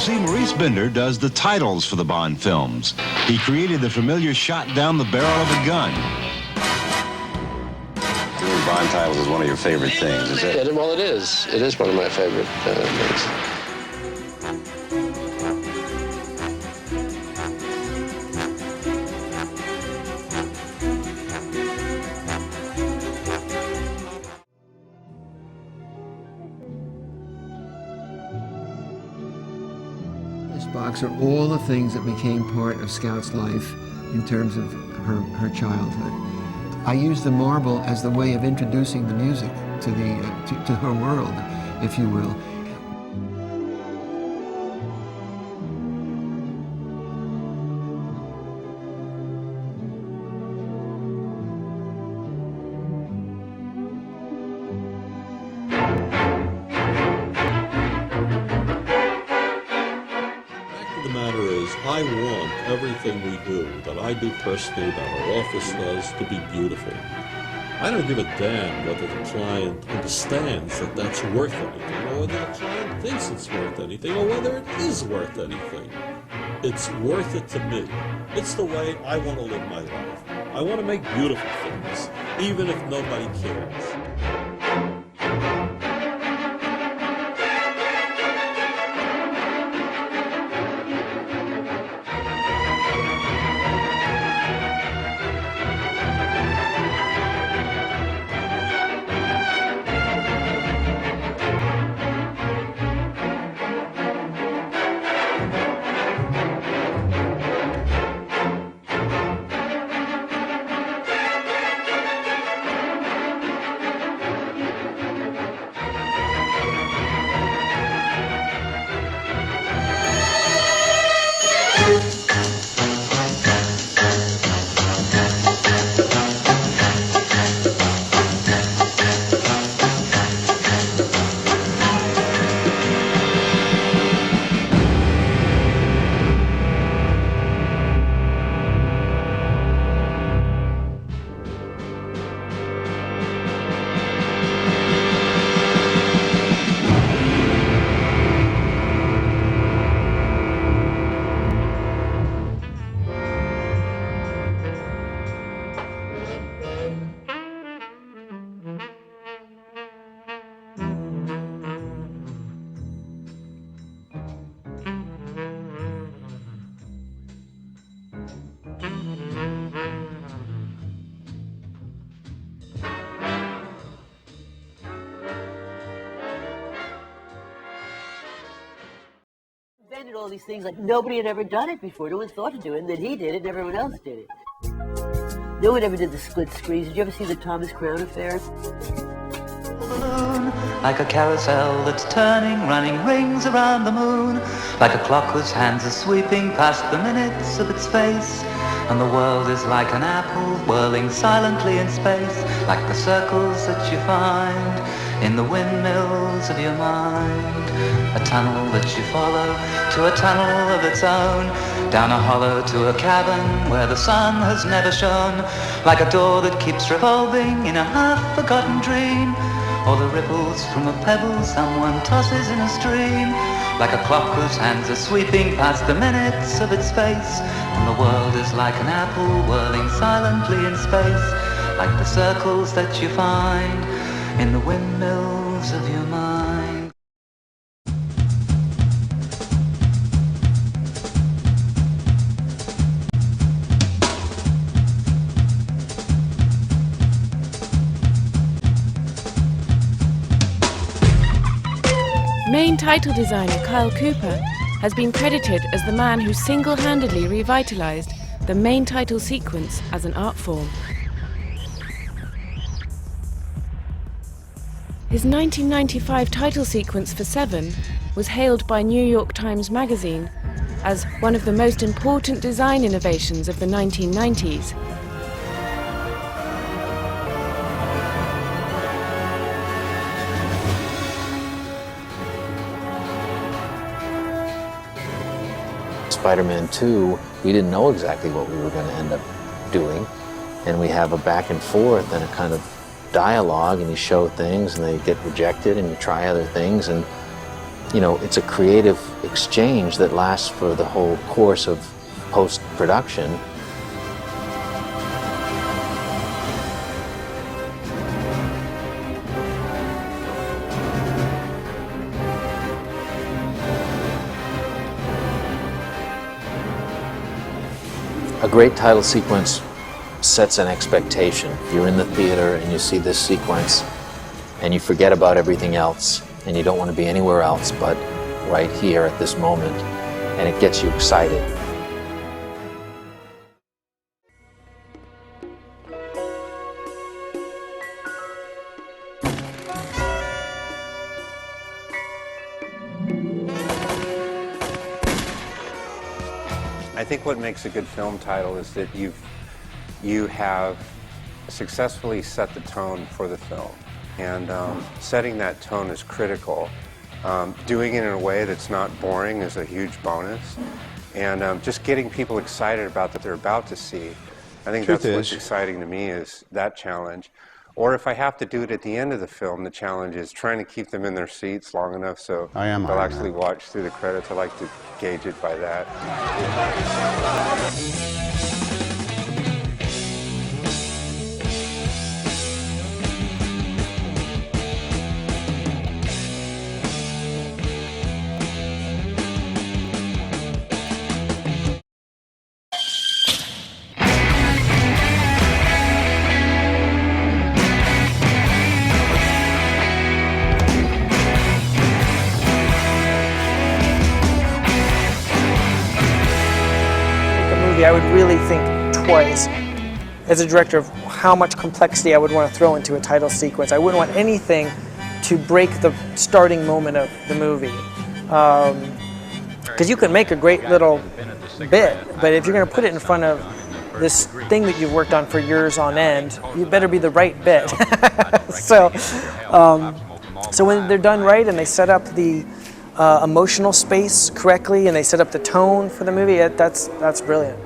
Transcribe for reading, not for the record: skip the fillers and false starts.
see, Maurice Binder does the titles for the Bond films. He created the familiar shot down the barrel of a gun. Doing Bond titles is one of your favorite things, is it? Yeah, well, it is. It is one of my favorite things. Box are all the things that became part of Scout's life in terms of her childhood. I use the marble as the way of introducing the music to to her world, if you will. I want everything we do, that I do personally, that our office does, to be beautiful. I don't give a damn whether the client understands that that's worth anything, or whether the client thinks it's worth anything, or whether it is worth anything. It's worth it to me. It's the way I want to live my life. I want to make beautiful things, even if nobody cares. Invented all these things like nobody had ever done it before. No one thought to do it, and then he did it, and everyone else did it. No one ever did the split screens. Did you ever see the Thomas Crown Affair? Like a carousel that's turning, running rings around the moon, like a clock whose hands are sweeping past the minutes of its face, and the world is like an apple whirling silently in space, like the circles that you find in the windmills of your mind. A tunnel that you follow to a tunnel of its own, down a hollow to a cavern where the sun has never shone, like a door that keeps revolving in a half-forgotten dream, or the ripples from a pebble someone tosses in a stream, like a clock whose hands are sweeping past the minutes of its face, and the world is like an apple whirling silently in space, like the circles that you find in the windmills of your mind. Main title designer Kyle Cooper has been credited as the man who single-handedly revitalized the main title sequence as an art form. His 1995 title sequence for Seven was hailed by New York Times Magazine as one of the most important design innovations of the 1990s. Spider-Man 2, we didn't know exactly what we were going to end up doing, and we have a back and forth and a kind of dialogue, and you show things and they get rejected and you try other things, and you know, it's a creative exchange that lasts for the whole course of post-production. A great title sequence sets an expectation. You're in the theater and you see this sequence and you forget about everything else and you don't want to be anywhere else but right here at this moment, and it gets you excited. I think what makes a good film title is that you have successfully set the tone for the film, and setting that tone is critical. Doing it in a way that's not boring is a huge bonus, and just getting people excited about what they're about to see. I think that's what's exciting to me, is that challenge. Or if I have to do it at the end of the film, the challenge is trying to keep them in their seats long enough so they'll actually watch through the credits. I like to gauge it by that. I would really think twice as a director of how much complexity I would want to throw into a title sequence. I wouldn't want anything to break the starting moment of the movie. Because you can make a great little bit, but if you're going to put it in front of this thing that you've worked on for years on end, you better be the right bit. So when they're done right and they set up the emotional space correctly and they set up the tone for the movie, that's brilliant.